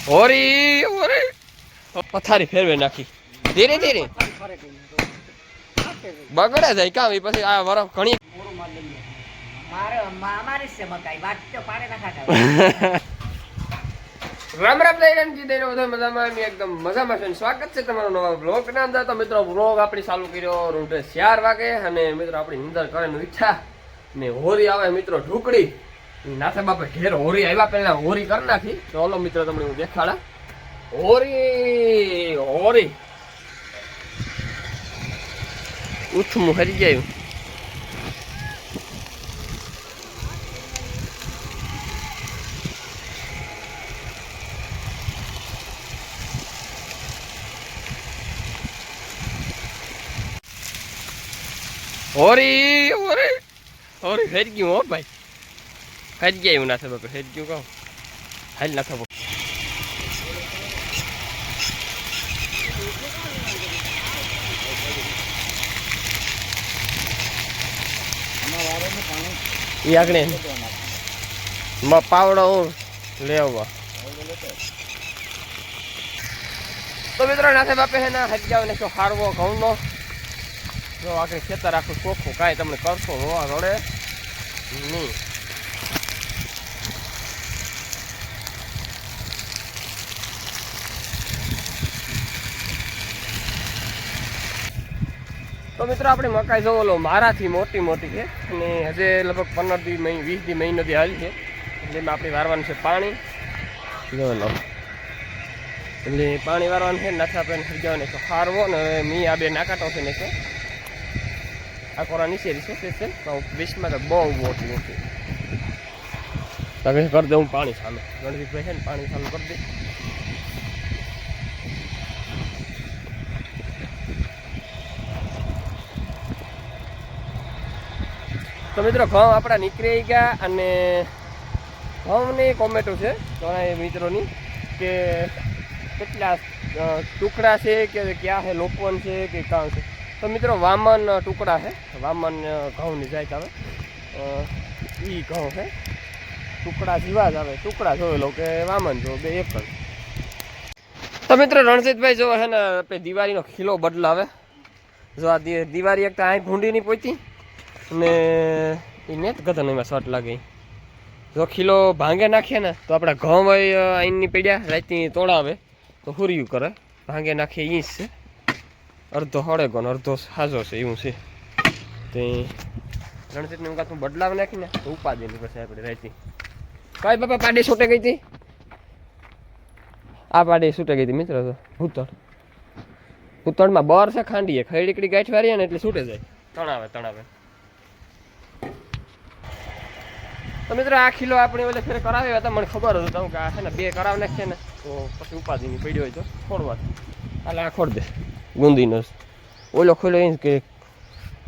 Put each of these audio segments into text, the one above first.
હોરી હોરી પથારી ફેરવે નાખી ધીરે ધીરે બગડે જાય કામ પછી આ વરફ ઘણી રામ રામ દૈરામજી દૈરો બધા મજામાં એકદમ મજામાં છે. સ્વાગત છે તમારું નવા બ્લોગ ના અંદર. તો મિત્રો બ્લોગ આપણી ચાલુ કર્યો રૂંઢે 4 વાગે અને મિત્રો આપણી નિંદર કરવાની ઈચ્છા ને હોરી આવે મિત્રો ઢુકડી નાથે બાપે ઘેર હોરી આવ્યા પહેલા હોરી કરી નાખી. તો ઓલો મિત્રો તમને હું દેખાડા હોરી હોરી ઉઠમું હરી ગયું. હોરી હોરી હોરી ફેરી ગયું હો ભાઈ ફેરી ગયા એવું ના થાય બાપે ફેરી ગયું કહું હાલ ના થવું. એ આગળ પાવડો હું લેવા તો મિત્રો નાથે બાપે હે ના હજી જાવ ને શું હારવો ઘઉંનો જો આગળ ખેતર આખું ચોખ્ખું કાંઈ તમને કરશો હોવા રડે નહીં. તો મિત્રો આપણે મકાઈ જો ઓલો મારાથી મોટી મોટી છે અને હજે લગભગ 15 દી 20 દી મહિનો દી હાલ છે એટલે એમાં આપણે વારવાનું છે પાણી. જો લો એટલે પાણી વારવાનું છે નાથે આપણે હરગાવને તો હારવો ને મી આ બે નાકાટો છે ને કે આ કોરા નીચે છે સ્પેશિયલ તો 20 માં તો બહુ મોટી મોટી તમે કરી દઉં પાણી ચાલુ ગણદીપભાઈ છે ને પાણી ચાલુ કરી દે. તો મિત્રો ઘઉં આપણા નીકળી ગયા અને ઘઉંની કોમેટો છે ઘણા મિત્રોની કે કેટલા ટુકડા છે કે ક્યાં છે લોપવન છે કે કાં છે. તો મિત્રો વામન ટુકડા છે વામન ઘઉંની જાત આવે એ ઘઉં છે ટુકડા જીવા જ આવે ટુકડા જોઈ લો કે વામન જો બે એક જ. તો મિત્રો રણજીતભાઈ જો છે ને આપણે દિવાળીનો ખીલો બદલાવે જો આ દિવાળી એક તો અહીં ભૂંડી નહીં પહોંચી ને એ નેત ગધન એમાં શોર્ટ લાગે જો ખીલો ભાંગે નાખીએ ને તો આપણા ઘઉં હોય અહીંની પીડ્યા રાતની તોડાવે તો હુરિયું કરે ભાંગે નાખીએ ઈંચ છે અડધો હળેગો ને અડધો સાજો છે એવું છે. તે રણજીતને હું કાં બદલાવ નાખીને તો ઉપાદેલી પછી આપણે રાતની કઈ બાપા પાડી છૂટે ગઈ હતી આ પાડી છૂટે ગઈ હતી મિત્રો ભૂતળમાં બર છે ખાંડીએ ખડીકડી ગાંઠ વારીએ ને એટલે છૂટે જાય તણાવે તણાવે. તો મિત્રો આ ખીલો આપણે ઓલે ફેર કરાવ્યા હતા મને ખબર હતું કે આ છે ને બે કરાવ નાખીએ ને તો પછી ઉપાધિની પડ્યો હોય તો ખોડવા હાલે આ ખોડ દે ગુંદીનો ઓલો ખોલો એ કે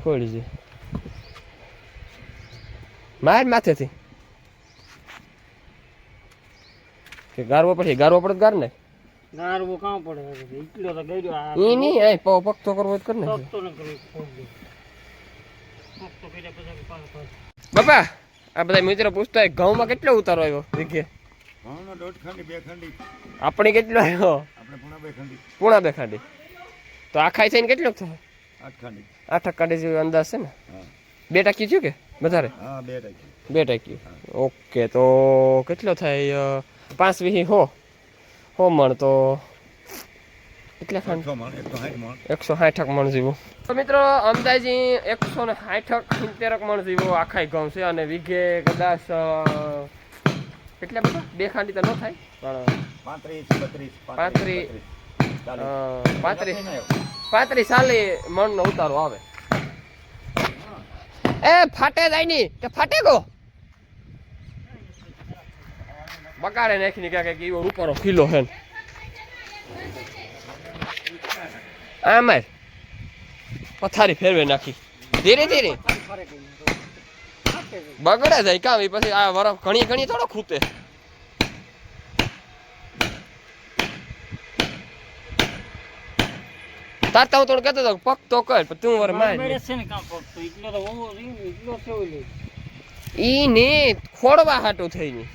ખોડી છે માર માથેથી કે ગારવો પડે ગાર ને ગારવો કાં પડે એટલો તો ગયો આ ઈ નહીં આ પગ તો કરવો જ કર ને બાપા આ બધા મિત્રો પૂછતા હોય ઘઉંમાં કેટલો ઉતારો આવ્યો વીઘે ઘઉંમાં 1.5 ખાંડી 2 ખાંડી આપણે કેટલો આવ્યો આપણે પૂણા 2 ખાંડી તો આખાઈ થઈને કેટલો થાય 8 ખાંડી 8 ખાંડી જેવો અંદાજ છે ને. 2 ટાંકી થયું કે વધારે હા 2 ટાંકી 2 ટાંકી ઓકે. તો કેટલો થાય 5 વીહી હો મણ તો કેટલા ખાંડ 160 મણ જેવું. તો મિત્રો અંદાજી 160 મણ જેવો આખાઈ ઘઉં છે અને વીઘે કદાચ કેટલા બધા 2 ખાંડી તો ન થાય પણ 35 સાલી મણનો ઉતારો આવે. એ ફાટે જાય નહીં કે ફાટે ગો બકાડે નાખીને ક્યાંક એવો રૂપારો ખીલો છે આમાં પથારી ફેરવે નાખી ધીરે ધીરે બગડે જાય કામ પછી આ વરફ ઘણી થોડો ખૂતે. તારતા હું થોડું કહેતો હતો પગ તો કર તું વર માર ઈ ને ખોડવા હાટું થઈ ની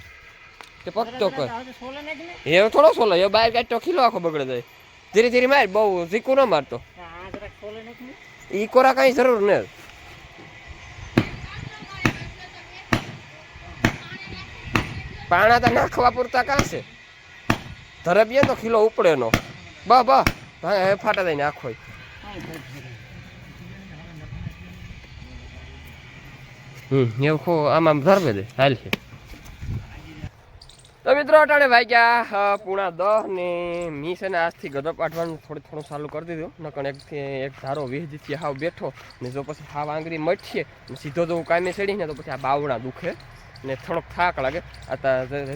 કે પકતો કર હવે સોલે નાખ ને એ થોડો સોલો એ બહાર કાઢતો ખીલો આખો બગડે જાય ધીરે ધીરે માર બહુ ઝીકું ન મારતો આ જરાક સોલે નાખ ને ઈ કોરા કઈ જરૂર ને પાણા તો નાખવા પૂરતા કાં છે ધરબીએ તો ખીલો ઉપડે નો બા બા ફાટા દઈને આખો એવું ખો આમ ધરબે દે હાલ છે તો મિત્રો અટાણે વાગ્યા 9:30 ને મી છે ને આજથી ગદપ પાઠવાનું થોડું ચાલુ કરી દીધું નકણ એક ધારો 20 દીથી હાવ બેઠો ને જો પછી હાવ આંગળી મટશે ને સીધો જો હું કામે ચડી ને તો પછી આ બાવણા દુખે ને થોડોક થાક લાગે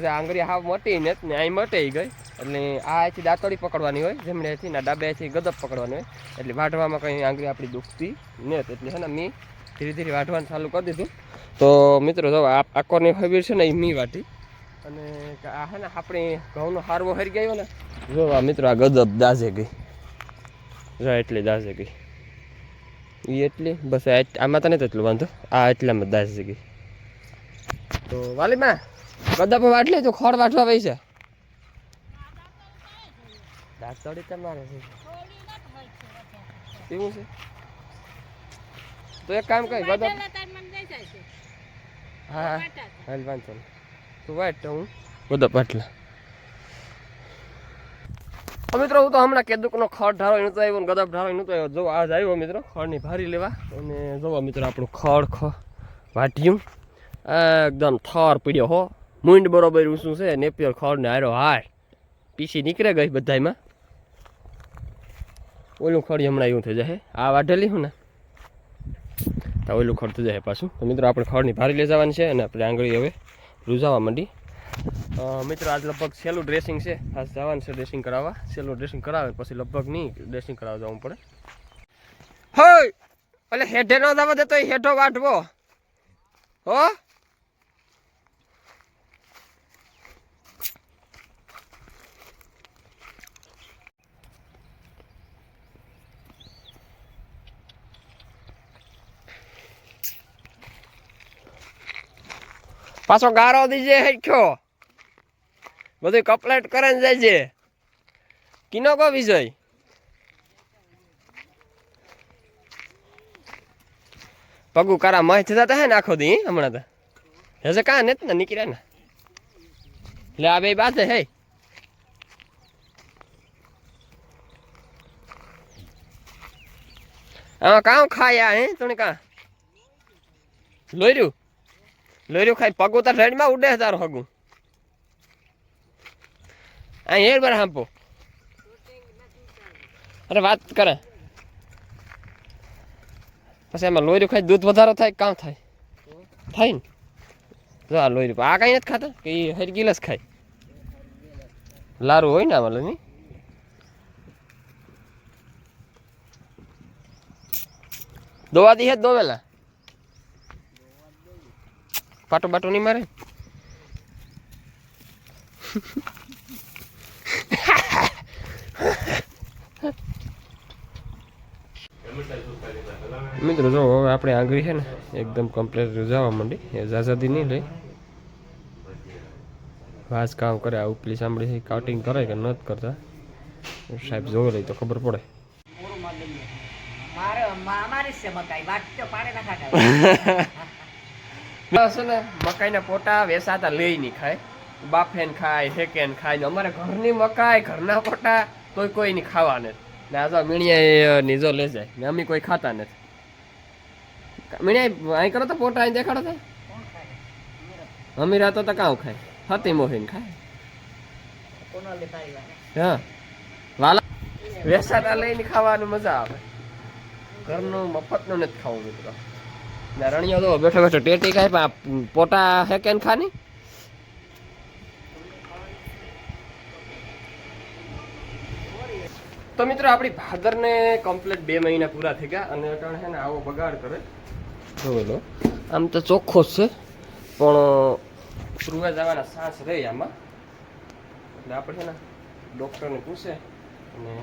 આંગળી હાવ મટી ને અહીં મટી ગઈ એટલે આથી દાંતળી પકડવાની હોય જમણેથી ને ડાબેથી ગદપ પકડવાની હોય એટલે વાઢવામાં કંઈ આંગળી આપણી દુખતી નથી એટલે છે ને મેં ધીરે ધીરે વાઢવાનું ચાલુ કરી દીધું તો મિત્રો જો આકોરની હવીર છે ને એ મી વાટી અને આ હે ને આપણી ઘઉંનો હારવો હરી ગયો ને જો આ મિત્રો આ ગદપ દાઝે ગઈ જો એટલી દાઝે ગઈ એ એટલી બસ આમાં તો નથી એટલું વાંધો આ એટલામાં દાઝે ગઈ તો વાલીમાં ગદપ વાટલે તો ખોળ વાટવા વહી છે દાંતડી તમારે છે એવું છે તો એક કામ કરી ગદપ હા હાલ વાંચો તું વાટ તો હું ગદપ વાટલા મિત્રો હું તો હમણાં કેદુકનો ખડ ઢારો નહોતો આવ્યો ને ગદપ ઢારો નહોતો આવ્યો જો આજ આવ્યો મિત્રો ખડની ભારી લેવા અને જોવા મિત્રો આપણું ખડ વાટ્યું એકદમ થર પીડ્યો હો મૂંડ બરોબર ઊંચું છે નેપિયર ખડ ને હારો હાર પીસી નીકળે ગઈ બધામાં ઓલું ખડ હમણાં એવું થઈ જાય આ વાઢેલી હું ને તો ઓલું ખડ થઈ જાય પાછું તો મિત્રો આપણે ખડની ભારી લઈ જવાની છે અને આપણે આંગળી હવે રૂઝાવા માંડી મિત્રો આજ લગભગ સહેલું ડ્રેસિંગ છે આજ જવાનું છે ડ્રેસિંગ કરાવવા સહેલું ડ્રેસિંગ કરાવે પછી લગભગ નહીં ડ્રેસિંગ કરાવવા જવું પડે હોય એટલે હેઠે ન જવા દે તો હેઠો વાઢવો હો પાછો ગારો દીજે હેઠો બધું કપલેટ કરે ને જાય છે કિનો કો વિજય પગું કારા મહ થતા હે ને આખો દી હમણાં તો હશે કાં ને ને નીકળ્યા ને એટલે આ બે બાજે હે આમાં કાં ખાયા હે તું કાં લોર્યું ખાઈ પગું તાર રેડમાં ઉડે તારો હગું અહીં હેર બર હાંપો અરે વાત કરે પછી એમાં લોર્યું ખાઈ દૂધ વધારો થાય કામ થાય ને જો આ લોર્યું આ કાંઈ નથી ખાતા કે એ હરી ગીલસ ખાય લારું હોય ને આમાં નહીં દોવા દી હે દોવેલા પાટો બાટો નહીં મારે મિત્રો જો હવે આપણે આંગળી છે ને એકદમ કમ્પ્લીટ જવા માંડી એ આઝાદી નહીં લઈ વાસ કામ કરે આ ઉપલી સાંભળી કાઉટિંગ કરે કે નથી કરતા સાહેબ જોવે લઈ તો ખબર પડે છે ને મકાઈના પોટા વેસાતા લઈ નહીં ખાય બાફેન ખાય હેકેન ખાય અમારે ઘરની મકાઈ ઘરના પોટા તોય કોઈ નહીં ખાવા નથી ને આ મીણિયા નીજો લે જાય ને અમે કોઈ ખાતા નથી મીણિયા અહીં કરો તો પોટા અહીં દેખાડો તો અમીરા તો કાં ખાય હતી મોહીન ખાય હા વાલા વેસાતા લઈને ખાવાનું મજા આવે ઘરનું મફતનું નથી ખાવું મિત્રો ને રણિયો તો બેઠો બેઠો ટેટી ખાય પણ પોટા હેકેન ખાની તો મિત્રો આપણી ભાદરને કમ્પ્લીટ 2 મહિના પૂરા થઈ ગયા અને અટાણે છે ને આવો બગાડ કરે જોયેલો આમ તો ચોખ્ખો જ છે પણ ધ્રુવે જવાના સાસ રહી આમાં એટલે આપણે છે ને ડૉક્ટરને પૂછે અને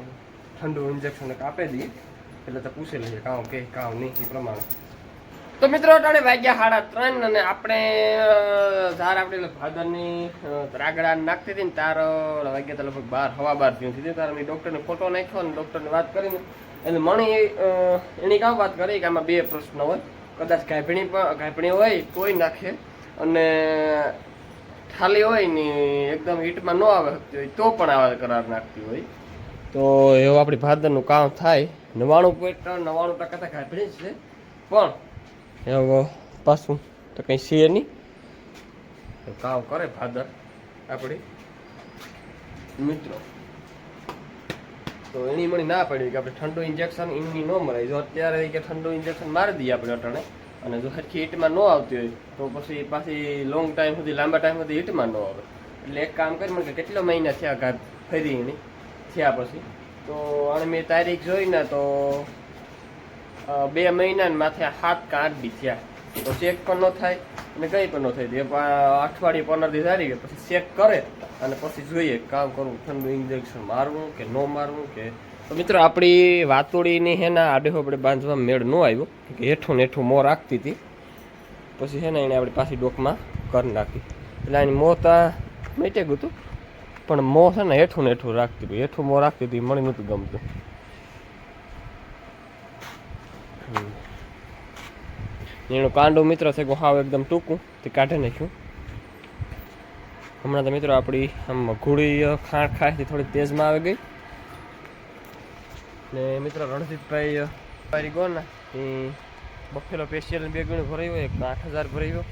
ઠંડુ ઇન્જેક્શન આપી દઈએ એટલે તો પૂછી લઈએ કામ કે કામ નહીં એ પ્રમાણે તો મિત્રો અટાણે વાગ્યા 3:30 અને આપણે ધાર આપણે ભાદરની રાગડા નાખતી હતી ને તાર વાગ્યા તો લગભગ 12 થયું સીધી તાર મેં ડૉક્ટરને ફોટો નાખ્યો ને ડૉક્ટરને વાત કરીને એટલે મણી એની કામ વાત કરી કે આમાં 2 પ્રશ્ન હોય, કદાચ ગાંભણી હોય તોય નાખે અને ખાલી હોય ને એકદમ હીટમાં ન આવે શકતી હોય તો પણ આવા કરાર નાખતી હોય. તો એવું આપણી ભાદરનું કામ થાય. 99.99% તો ગાંભણી જ છે પણ એવું પાછું તો કંઈ છે નહીં, કામ કરે ભાદર આપણી મિત્રો. તો એની મને ના પડી કે આપણે ઠંડુ ઇન્જેક્શન એની ન મરાય. જો અત્યારે કે ઠંડુ ઇન્જેક્શન મારી દઈએ આપણે અટાણે અને જો સરખી હીટમાં ન આવતી હોય તો પછી પાછી લોંગ ટાઈમ સુધી લાંબા ટાઈમ સુધી હીટમાં ન આવે. એટલે એક કામ કરી મને કે કેટલા મહિના થયા ઘાત ફરી એની થયા પછી તો અને મેં તારીખ જોઈને તો 2 મહિના માથે 7 કે 8 દી થયા. તો ચેક પણ ન થાય અને કંઈ પણ ન થાય. અઠવાડિયે 15 દી સારી ગયા પછી ચેક કરે અને પછી જોઈએ કામ કરવું, ઠંડુ ઇન્જેક્શન મારવું કે ન મારવું કે. તો મિત્રો આપણી વાતુડીની હે ને આડે આપણે બાંધવા મેળ ન આવ્યો કે હેઠું ને હેઠું મોં રાખતી હતી. પછી છે ને એને આપણી પાછી ડોકમાં કરી નાખી. એટલે એની મોં ત્યાં મેટે ગયું હતું પણ મોં છે ને હેઠું રાખતી હતી. હેઠું મોં રાખતી હતી મને નહોતું ગમતું. એનું કાંડું મિત્ર છે હાવ એકદમ ટૂંકું તે કાઢી નાખ્યું. હમણાં તો મિત્રો આપણી આમ ઘોડી ખાંડ ખાય થોડી તેજમાં આવી ગઈ ને મિત્રો રણજીતભાઈ મારી ગયો ને એ બફેલો સ્પેશિયલ 2 ગણું ભરાયો, એક 8,000 ભરાયો.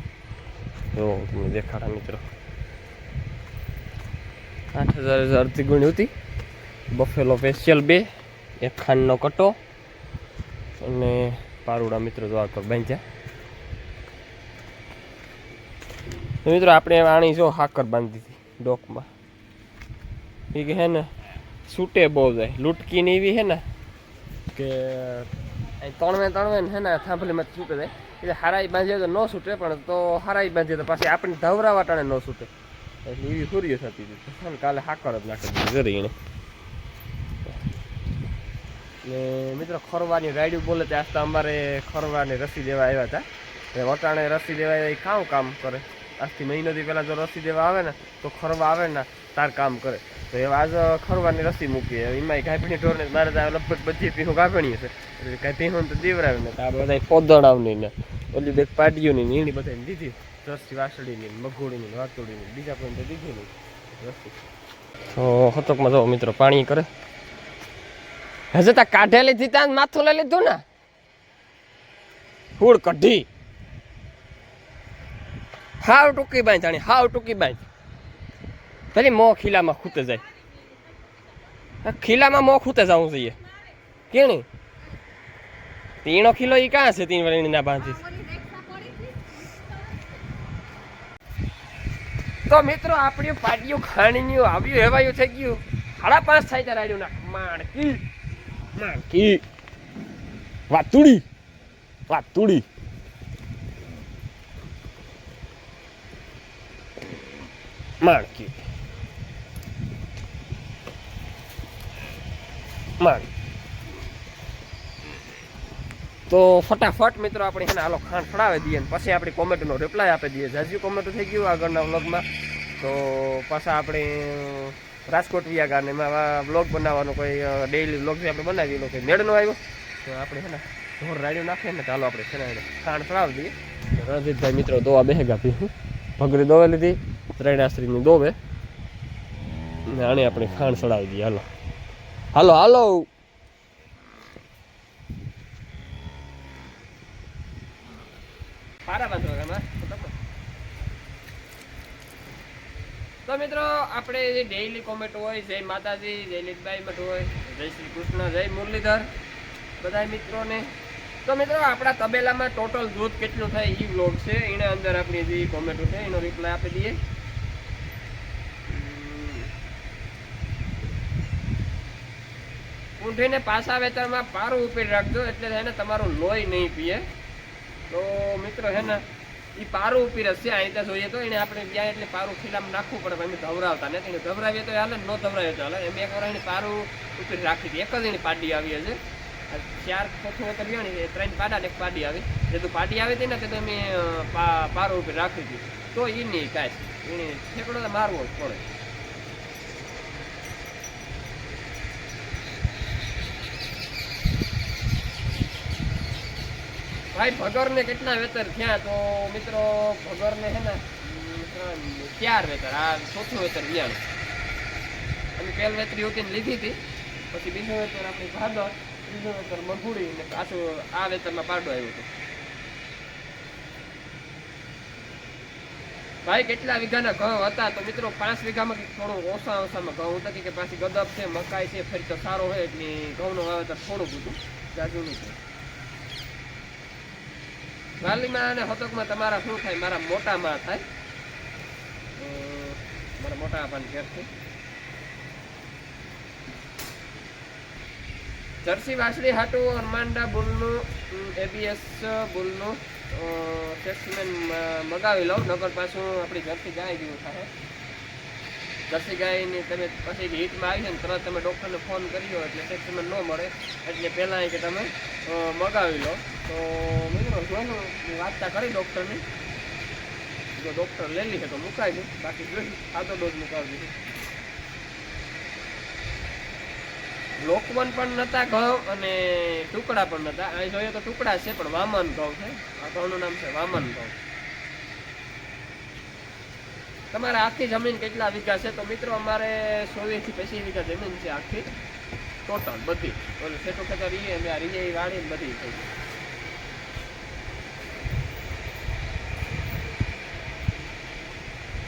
જો તમને દેખાડા મિત્રો 8,000 અડધી ગુણી હતી. બફેલો સ્પેશિયલ 2, એક ખાંડનો કટો અને પારુડા મિત્રો જો આગળ બાંધ્યા. તો મિત્રો આપણે આણી જો હાકર બાંધી હતી ડોકમાં. એ કે હે ને છૂટે બહુ જાય લૂટકી ને એવી હે ને કે તણવે ને હે ને થાંભલીમાં છૂટે જાય. એટલે હારાઈ બાંધીએ તો ન છૂટે પણ તો હારાઈ બાંધીએ તો પાછી આપણે ધવરાવા ટાણે ન છૂટે. એટલે એવી હુરીઓ થતી હતી. કાલે હાકર જ નાખી દીધી જરી એને. ને મિત્રો ખરવાની રાયડું બોલે ત્યાં આજ તો અમારે ખરવાની રસી દેવા આવ્યા હતા. વટાણે રસી દેવા એ કામ કરે. આજથી મહિનોથી પહેલાં જો રસી દેવા આવે ને તો ખરવા આવે ને તાર કામ કરે. તો એ આજ ખરવાની રસી મૂકી એમાં ગાભણી ઢોરને મારે ત્યાં લગભગ બધી ભીહું ગાભણી છે એટલે કાંઈ ભીહું તો દેવરાવે ને આ બધા ફોદડાવની ને ઓલી બેગ પાડીઓની ને એની બધાને દીધી. રસી વાસળીની મગોળીની વાતોડીની બીજા કોઈ તો દીધી નહીં રસી. તો હતકમાં જાઓ મિત્રો પાણી કરે. હજુ તો કાઢેલી થી ત્યાં માથું લઈ લીધું ને ફૂડ કઢી હાવ ટૂંકી બાંધ જાણી હાવ ટૂંકી બાંધ. પેલી મોં ખીલામાં ખૂતે જાય. ખીલામાં મોં ખૂતે જવું જોઈએ કેણી તીણો ખીલો એ ક્યાં છે? 3 વર્ષની ના બાંધી. તો મિત્રો આપણી પાડીયું ખાણીનું આવ્યું હેવાયું થઈ ગયું. 5:30 થાય ત્યારે આવ્યું ના માણકી વાતુડી માણકી તો ફટાફટ મિત્રો આપણે એને હાલો ખાંડ ખડાવી દઈએ ને પછી આપણે કોમેન્ટનો રિપ્લાય આપી દઈએ. જાજુ કોમેન્ટ થઈ ગયું આગળના વ્લોગમાં. તો પાછા આપણે રાજકોટ વિયાગા ને એમાં વ્લોગ બનાવવાનો કોઈ ડેઈલી વ્લોગ આપણે બનાવી લો કંઈ મેળનો આવ્યો તો આપણે છે ને ઢોર રાડ્યું નાખીએ ને ચાલો આપણે છે ને ખાંડ ખડાવી દઈએ. રણજીતભાઈ મિત્રો દોવા બેહેગા પીશું. ભગરી દોવે લીધી, ત્રૈણાશ્રીની દોવે ને આને આપણે ખાંડ ચડાવી દઈએ. હાલો તો મિત્રો આપણે જે ડેઈલી કોમેન્ટ હોય જય માતાજી, જય લીલભાઈ મઠ હોય, જય શ્રી કૃષ્ણ, જય મુરલીધર બધા મિત્રોને. તો મિત્રો આપણા તબેલામાં ટોટલ દૂધ કેટલું થાય એ વ્લોગ છે. એના અંદર આપણી જે કોમેન્ટો છે એનો રિપ્લાય આપી દઈએ. ઊંધીને પાછા વેતરમાં પારું ઉપર રાખજો એટલે છે ને તમારું લોહી નહીં પીએ. તો મિત્રો છે ને એ પારું ઉપર હશે અહીં ત્યાં જોઈએ તો એને આપણે ત્યાં એટલે પારું ખીલામાં નાખવું પડે. અમે ધવરાવતા નથી, એને ધવરાવીએ તો હાલે, ન ધવરાવીએ તો હાલે. એમ એક વાર એની પારું ઉપર રાખી હતી. એક જ એની પાડી આવી હશે. 4 ચોથું વખત ગણી 3 પાડા ને 1 પાડી આવી. જે તું પાર્ટી આવી હતી ને તે તો મેં પારો ઉપર રાખી હતી તો એ નહીં કાંઈ એને ઠેકડો તો મારવો જ પડે. ભાઈ ભગરને કેટલા વેતર થયા તો મિત્રો ભગરને છે ને 4 વેતર, આ ચોથું વેતર વ્યાણ. અને પહેલ વેતરી હતી ને લીધી હતી, પછી બીજું વેતર આપણી ભાદર, ત્રીજું વેતર મગુડી ને પાછું આ વેતરમાં પાડો આવ્યો હતો. ભાઈ કેટલા વીઘાના ઘઉં હતા તો મિત્રો 5 વીઘામાં થોડું ઓછામાં ઘઉં હતા કે પાછી ગદબ છે, મકાઈ છે, ફરી તો સારો હોય એટલે ઘઉંનું વાવેતર થોડું બધું જાજુનું છે. વાલીમાં અને હતકમાં તમારા શું થાય? મારા મોટામાં થાય, મારા મોટા આપવાની ઘેર છે. જર્સી વાસળી હાટું હનુમાનડા બુલનું એબીએસ બુલનું સેક્સમેન મગાવી લઉં, નગર પાછું આપણી જર્સી ગાય જેવું થાય. જર્સી ગાયની તમે પછી હીટમાં આવી છે ને તરત તમે ડૉક્ટરને ફોન કર્યો એટલે સેક્સમેન ન મળે, એટલે પહેલાં કે તમે મગાવી લો. તો મિત્રો જોયું વાર્તા કરી ડૉક્ટરની, જો ડૉક્ટર લઈ લીધે તો મુકાઈ દઉં, બાકી જોઈ સાદો ડોઝ મુકાવી દીધું. લોકવન પણ નહોતા ઘઉં અને ટુકડા પણ નહોતા. અહીં જોઈએ તો ટુકડા છે પણ વામન ઘઉં છે. આ ઘઉંનું નામ છે વામન ઘઉં. તમારે આખી જમીન કેટલા વીઘા છે? તો મિત્રો અમારે 24 થી 25 વીઘા જમીન છે આખી ટોટલ બધી. ઓલું સેટો ખેતર રીએ વાડી બધી થઈ ગઈ.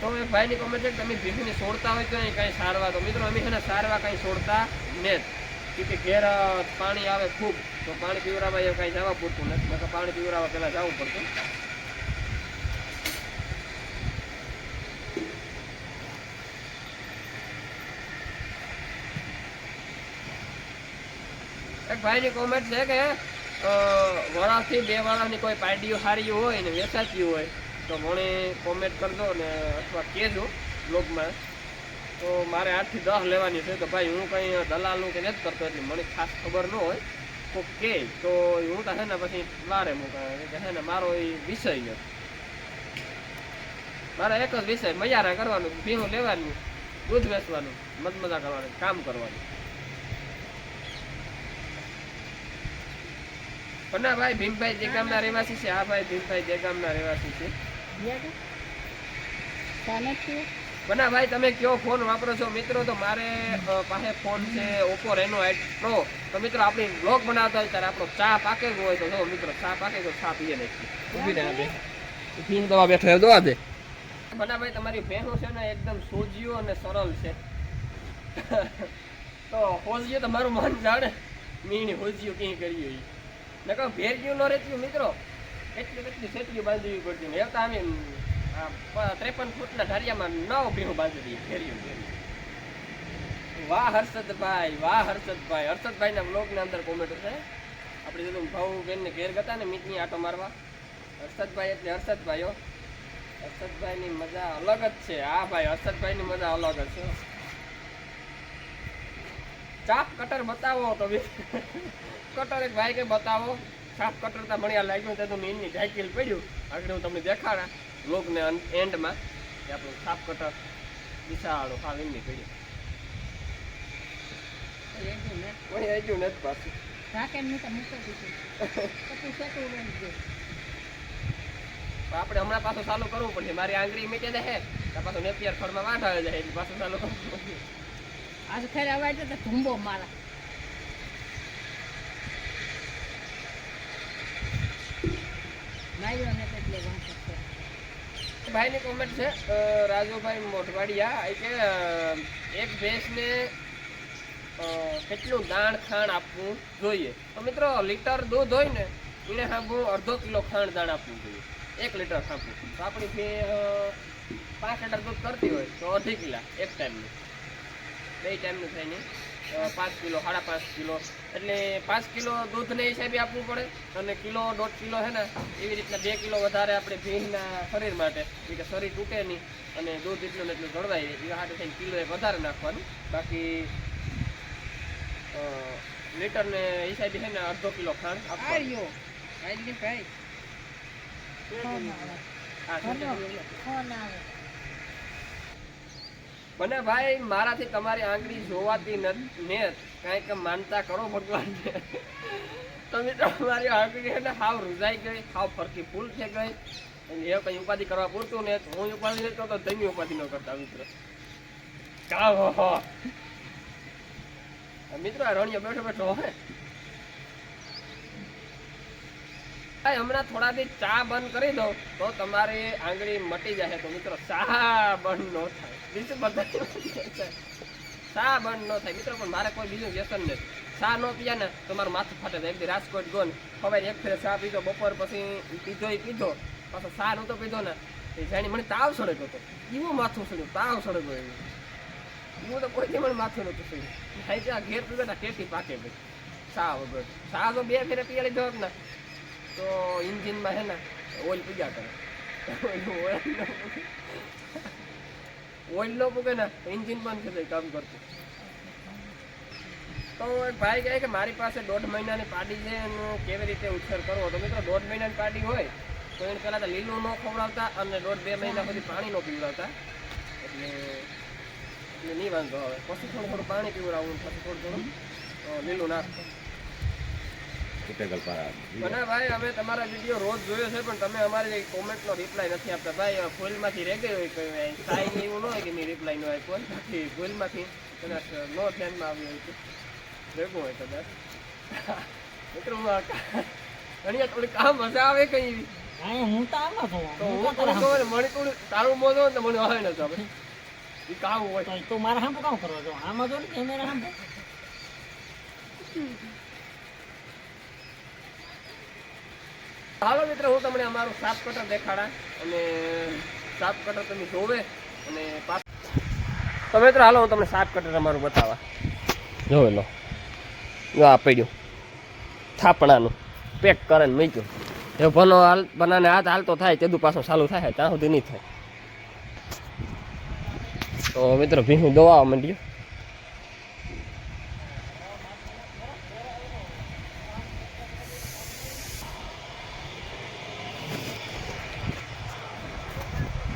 તો એક ભાઈની કોમેન્ટ છે કે તમે ભીંડીને છોડતા હોય તો અહીં કાંઈ સારવા? તો મિત્રો અમે છે ને સારવા કાંઈ છોડતા નથી કે ઘેર પાણી આવે ખૂબ તો પાણી પીવડાવવા એ કાંઈ જવા પૂરતું નથી, નકર પાણી પીવડાવવા પહેલાં જવું પડતું. એક ભાઈની કોમેન્ટ છે કે વરાથી 2 વાળાની કોઈ પાડીઓ સારી હોય ને વેચાતી હોય તો મને કોમેન્ટ કરજો ને અથવા કહેજો બ્લોગમાં. તો મારે 8 થી 10 લેવાની છે. તો ભાઈ હું કંઈ દલાલું કે નથી કરતો એટલે મને ખાસ ખબર ન હોય તો કે તો હું તો છે ને પછી વારે મૂકાય કે છે ને મારો એ વિષય છે, મારા એક જ વિષય મજારા કરવાનું, ભીનું લેવાનું, દૂધ વેચવાનું, મજા કરવાનું, કામ કરવાનું. પણ ના ભાઈ ભીમભાઈ દેગામના રહેવાસી છે. હા ભાઈ ભીમભાઈ દેગામના રહેવાસી છે. બના ભાઈ તમે કયો ફોન વાપરો છો? મિત્રો તો મારે પાસે ફોન છે ઓપ્પો રેનો 8 પ્રો. તો મિત્રો આપણી બ્લોગ બનાવતા હોય ત્યારે આપણો ચા પાકેલો હોય તો જો મિત્રો ચા પાકે તો ચા પીએ નાખી ઊભી ને આપે પીને દવા બેઠો દવા દે. બના ભાઈ તમારી ભેંસો છે ને એકદમ સોજિયો અને સરળ છે. તો હોજિયો તો મારું મન જાણે મીણી હોજિયો ક્યાં કરીએ ને કહું ભેરજીયું ન રહેતું મિત્રો કેટલી સેટલીઓ બાંધવી પડતી ને એવતા અમે 53 ફૂટના ઢારિયામાં 9 ભેહું બાંધી દઈએ ફેર્યું. વાહ હર્ષદભાઈ, વાહ હર્ષદભાઈ. હર્ષદભાઈના બ્લોગના અંદર કોમેન્ટ છે. આપણે જેટલું ભાવ બેનને ઘેર ગયા ને મીટની આટો મારવા, હર્ષદભાઈ એટલે હર્ષદભાઈઓ. હર્ષદભાઈની મજા અલગ જ છે. હા ભાઈ હર્ષદભાઈની મજા અલગ જ છે. ચાપ કટર બતાવો તો કટર એક ભાઈ કે બતાવો. ચાપ કટર તા મળ્યા લાગ્યું તો મીનની સાયકલ પડ્યું આગળ હું તમને દેખાડા બ્લોગને એન્ડમાં કે આપણું ચાપ કટર વિશાળ હા એમની પડ્યું. આપણે હમણાં પાછું ચાલુ કરવું પડશે. મારી આંગળી મીટે જાય તો પાછું નેપિયર ફળમાં વાંઢ આવે જાય એટલે પાછું ચાલુ કરવું પડશે. આજ ખેર અવાજ તો ધુંબો મારા નાઈઓ ને એટલે વાંચે છે. ભાઈની કોમેન્ટ છે રાજુભાઈ મોઢવાડિયા કે એક ભેંસને કેટલું દાણ ખાણ આપવું જોઈએ? તો મિત્રો લીટર દૂધ હોય ને એને ખાવું 1/2 કિલો ખાણ દાણ આપવું જોઈએ. 1 લીટર ખાવું તો આપણી ભેં 5 લીટર દૂધ કરતી હોય તો 2.5 કિલા એક ટાઈમનું, 2 ટાઈમનું થઈને 5 કિલો 5.5 કિલો એટલે 5 કિલો દૂધને હિસાબે આપવું પડે અને કિલો 1.5 કિલો છે ને એવી રીતના 2 કિલો વધારે આપણે ભેંસના શરીર માટે કે શરીર તૂટે નહીં અને દૂધ એટલું ને એટલું જળવાય એ હાટે થઈને કિલો એક વધારે નાખવાનું. બાકી લીટરને હિસાબે છે ને 1/2 કિલો ખાંડ આપવાનું. ફોન આવે મને ભાઈ મારાથી તમારી આંગળી જોવાતી ને કાંઈક માનતા કરો ભગવાન તો મિત્રો મારી આંગળી છે ને હાવ રૂઝાઈ ગઈ, હાવ ફરકી ફૂલ થઈ ગઈ. અને એ કઈ ઉપાધિ કરવા પૂરતું ને હું ઉપાધિ નહીં કરતો, તમે ઉપાધિ ન કરતા મિત્રો. કામ હો મિત્રો આ રણિયો બેઠો બેઠો હે હમણાં થોડા દી ચા બંધ કરી દો તો તમારી આંગળી મટી જાય. તો મિત્રો ચા બંધ ન થાય, બીજું બધા ચા બંધ ન થાય મિત્રો. પણ મારે કોઈ બીજું વ્યસન નથી. ચા ન પીયા ને તો મારું માથું ફાટે. એક દી રાજકોટ ગયો ને ખબર એક ફેર ચા પીધો, બપોર પછી પીધો પાછો ચા નહોતો પીધો ને એ જાણી મને તાવ સડે હતો. એવું માથું સડ્યું, તાવ સડે ગયો એવું. એવું તો કોઈ મને માથું નહોતું સડ્યું. થાય છે આ ઘેર પીધો ને કેટી પાકે ભાઈ ચા વગર. ચા તો 2 ફેરે પીએ લીધો ને તો ઇન્જિનમાં હે ને ઓઇલ પૂજા કરે. ઓઇલ ન પૂગે ને ઇન્જિન બંધ થઈ જાય કામ કરતું. તો એક ભાઈ કહે કે મારી પાસે 1.5 મહિનાની પાડી છે અને કેવી રીતે ઉછેર કરવો. તો મિત્રો 1.5 મહિનાની પાડી હોય તો એને પહેલાં તો લીલું ન ખવડાવતા અને 1.5-2 મહિના પછી પાણી ન પીવડાવતા. એટલે નહીં વાંધો આવે. પછી થોડું પાણી પીવડાવવું, પછી થોડું લીલું નાખવું. મને ભાઈ અમે તમારા વિડીયો રોજ જોયો છે પણ તમે અમારી કોમેન્ટનો રિપ્લાય નથી આપતા. ભાઈ ફોઇલમાંથી રહી ગઈ હોય કોઈ સાઈ એવું ન હોય કે મેં રિપ્લાય ન આપ્યો હોય, બાકી ફોઇલમાંથી કદાચ નો ધ્યાનમાં આવ્યું હોય તો ભેગું હોય કદાચ. મિત્રો ઘણી થોડી કામ મજા આવે કઈ હું તો આમાં છું તો હું થોડું મને થોડું તારું મોજો ને તો મને હોય ને હવે એ કામ હોય તો મારે હાંભું કામ કરવા જો આમાં જો ને કેમેરા હાંભું. હાલો મિત્રો હું તમને અમારું સાપ કટર દેખાડા અને સાપ કટર તમે જોવે અને તો મિત્રો હાલો હું તમને સાપ કટર અમારું બતાવવા. જોઈ લો, જો આ પડ્યું થાપણાનું પેક કરે ને મૂક્યું. એ ભનો હાલ બનાને હાથ હાલતો થાય તેદું પાછું ચાલુ થાય ત્યાં સુધી નહીં થાય. તો મિત્રો ભીનું દોવા માંડ્યું.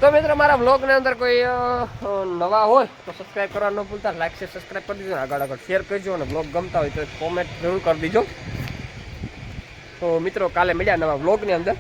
તો મિત્રો મારા બ્લોગની અંદર કોઈ નવા હોય તો સબસ્ક્રાઈબ કરવાનું ન ભૂલતા. લાઈક છે સબસ્ક્રાઈબ કરી દીજો, આગળ શેર કરજો અને બ્લોગ ગમતા હોય તો કોમેન્ટ જરૂર કરી દીજો. તો મિત્રો કાલે મળ્યા નવા બ્લોગની અંદર.